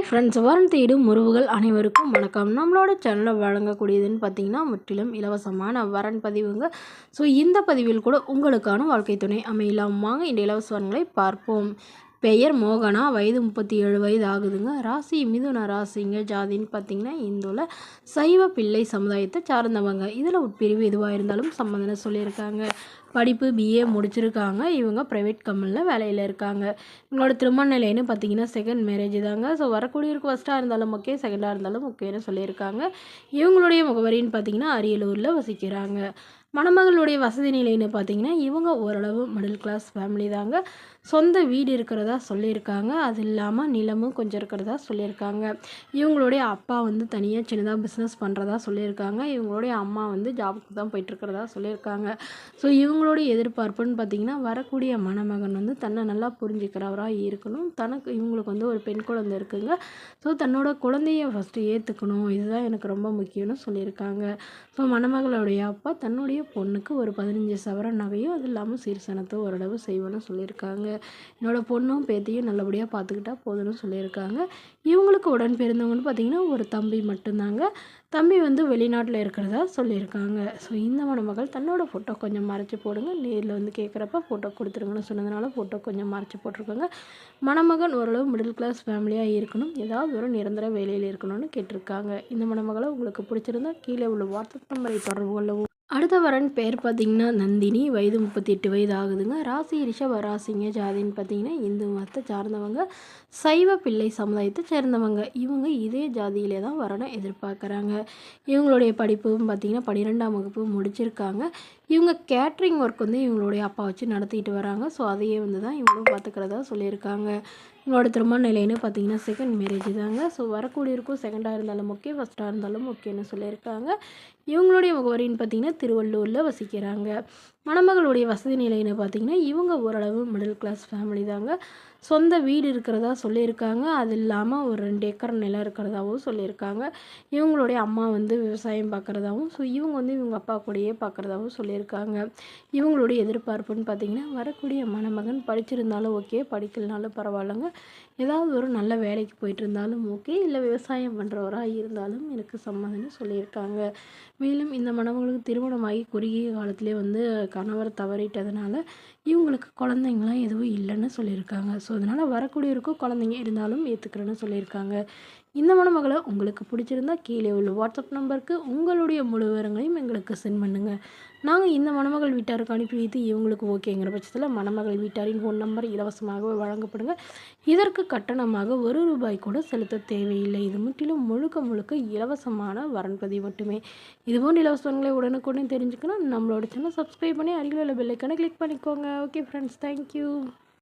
Friends, வரன் தேடும் உறவுகள் அனைவருக்கும் வணக்கம். நம்மளோட சேனலில் வழங்கக்கூடியதுன்னு பார்த்தீங்கன்னா முற்றிலும் இலவசமான வரன் பதிவுங்க. ஸோ இந்த பதிவில் கூட உங்களுக்கான வாழ்க்கை துணை அமையலாம். வாங்க இந்த இலவச வரன்களை பார்ப்போம். பெயர் மோகனா, வயது 37 வயது ஆகுதுங்க. ராசி மிதுன ராசிங்க. ஜாதின்னு பார்த்தீங்கன்னா இந்துல சைவ பிள்ளை சமுதாயத்தை சார்ந்தவங்க. இதில் உட்பிரிவு எதுவாக இருந்தாலும் சம்மந்தனை சொல்லியிருக்காங்க. படிப்பு பிஏ முடிச்சிருக்காங்க. இவங்க ப்ரைவேட் கம்பெனியில் வேலையில் இருக்காங்க. இவங்களோட திருமண நிலைன்னு பார்த்தீங்கன்னா செகண்ட் மேரேஜ் தாங்க. ஸோ வரக்கூடியவருக்கு ஃபஸ்ட்டாக இருந்தாலும் ஓகே, செகண்டாக இருந்தாலும் ஓகேன்னு சொல்லியிருக்காங்க. இவங்களுடைய முகவரின்னு பார்த்தீங்கன்னா அரியலூரில் வசிக்கிறாங்க. மணமகளுடைய வசதி நிலைன்னு பார்த்தீங்கன்னா இவங்க ஓரளவு மிடில் கிளாஸ் ஃபேமிலி தாங்க. சொந்த வீடு இருக்கிறதா சொல்லியிருக்காங்க. அது இல்லாமல் நிலமும் கொஞ்சம் இருக்கிறதா சொல்லியிருக்காங்க. இவங்களுடைய அப்பா தனியாக சின்னதாக பிஸ்னஸ் பண்ணுறதா சொல்லியிருக்காங்க. இவங்களுடைய அம்மா ஜாபுக்கு தான் போயிட்டுருக்கிறதா சொல்லியிருக்காங்க. ஸோ இவங்களுடைய எதிர்பார்ப்புன்னு பார்த்திங்கன்னா வரக்கூடிய மணமகன் தன்னை நல்லா புரிஞ்சுக்கிறவராக இருக்கணும். இவங்களுக்கு ஒரு பெண் குழந்தை இருக்குங்க. ஸோ தன்னோட குழந்தைய ஃபஸ்ட்டு ஏற்றுக்கணும். இதுதான் எனக்கு ரொம்ப முக்கியம்னு சொல்லியிருக்காங்க. ஸோ மணமகளுடைய அப்பா தன்னுடைய பொண்ணுக்கு ஒரு 15 சவரன் நகையும் அது இல்லாமல் சீர்சனத்தை ஓரளவு செய்வேன்னு சொல்லியிருக்காங்க. என்னோடய பொண்ணும் பேத்தியும் நல்லபடியாக பார்த்துக்கிட்டா போதும்னு சொல்லியிருக்காங்க. இவங்களுக்கு உடன் பிறந்தவங்கன்னு பார்த்திங்கன்னா ஒரு தம்பி மட்டும்தாங்க. தம்பி வெளிநாட்டில் இருக்கிறதா சொல்லியிருக்காங்க. ஸோ இந்த மணமகள் தன்னோட ஃபோட்டோ கொஞ்சம் மறைச்சி போடுங்க, நேரில் கேட்குறப்ப ஃபோட்டோ கொடுத்துருங்கன்னு சொன்னதுனால ஃபோட்டோ கொஞ்சம் மறைச்சி போட்டிருக்காங்க. மணமகன் ஓரளவு மிடில் கிளாஸ் ஃபேமிலியாக இருக்கணும், ஏதாவது ஒரு நிரந்தர வேலையில் இருக்கணும்னு கேட்டிருக்காங்க. இந்த மணமகளை உங்களுக்கு பிடிச்சிருந்தா கீழே உள்ள வாட்ஸ்அப் நம்பரை தொடர்பு கொள்ளவும். அடுத்த வரன் பேர் பார்த்திங்கன்னா நந்தினி, வயது 38 வயது ஆகுதுங்க. ராசி ரிஷப ராசிங்க. ஜாதின்னு பார்த்திங்கன்னா இந்து மதத்தை சார்ந்தவங்க, சைவ பிள்ளை சமுதாயத்தை சேர்ந்தவங்க. இவங்க இதே ஜாதியிலே தான் வரனை எதிர்பார்க்குறாங்க. இவங்களுடைய படிப்பும் பார்த்திங்கன்னா 12ஆம் வகுப்பு முடிச்சிருக்காங்க. இவங்க கேட்ரிங் ஒர்க் இவங்களுடைய அப்பா வச்சு நடத்திட்டு வராங்க. ஸோ அதையே தான் இவங்களும் பார்த்துக்கிறதா சொல்லியிருக்காங்க. இவங்களோட திருமண நிலைன்னு பார்த்திங்கன்னா செகண்ட் மேரேஜ் தாங்க. ஸோ வரக்கூடியிருக்கும் செகண்டாக இருந்தாலும் ஓகே, ஃபஸ்ட்டாக இருந்தாலும் ஓகேன்னு சொல்லியிருக்காங்க. இவங்களுடைய முகவரின்னு பார்த்திங்கன்னா திருவள்ளூரில் வசிக்கிறாங்க. மணமகளுடைய வசதி நிலைன்னு பார்த்திங்கன்னா இவங்க ஓரளவு மிடில் கிளாஸ் ஃபேமிலி தாங்க. சொந்த வீடு இருக்கிறதா சொல்லியிருக்காங்க. அது இல்லாமல் ஒரு 2 ஏக்கர் நிலம் இருக்கிறதாவும் சொல்லியிருக்காங்க. இவங்களுடைய அம்மா விவசாயம் பார்க்குறதாவும், ஸோ இவங்க இவங்க அப்பா கூடயே பார்க்குறதாவும் சொல்லியிருக்காங்க. இவங்களுடைய எதிர்பார்ப்புன்னு பார்த்திங்கன்னா வரக்கூடிய மணமகன் படிச்சிருந்தாலும் ஓகே, படிக்கலனாலும் பரவாயில்லைங்க, ஏதாவது ஒரு நல்ல வேலைக்கு போயிட்டு இருந்தாலும் ஓகே, இல்லை விவசாயம் பண்ணுறவராக இருந்தாலும் எனக்கு சம்மதம்னு சொல்லியிருக்காங்க. மேலும் இந்த மணமகளுக்கு திருமணமாகி குறுகிய காலத்திலே கணவர் தவறிட்டதுனால இவங்களுக்கு குழந்தைங்களாம் எதுவும் இல்லைன்னு சொல்லியிருக்காங்க. ஸோ அதனால் வரக்கூடியவருக்கும் குழந்தைங்க இருந்தாலும் ஏற்றுக்கிறேன்னு சொல்லியிருக்காங்க. இந்த மணமகளை உங்களுக்கு பிடிச்சிருந்தா கீழே உள்ள வாட்ஸ்அப் நம்பருக்கு உங்களுடைய முழு விவரங்களையும் எங்களுக்கு சென்ட் பண்ணுங்கள். நாங்கள் இந்த மணமகள் வீட்டாருக்கு அனுப்பி வைத்து இவங்களுக்கு ஓகேங்கிற பட்சத்தில் மணமகள் வீட்டாரின் ஃபோன் நம்பர் இலவசமாகவே வழங்கப்படுங்க. இதற்கு கட்டணமாக ₹1 கூட செலுத்த தேவையில்லை. இது முற்றிலும் முழுக்க இலவசமான வரன்பதிவு மட்டுமே. இதுபோன்ற இலவசங்களை உடனுக்குடன் தெரிஞ்சுக்கணும் நம்மளோட சேனல் சப்ஸ்கிரைப் பண்ணி அருகில் உள்ள பெல் ஐக்கானை கிளிக் பண்ணிக்கோங்க. Okay friends, thank you.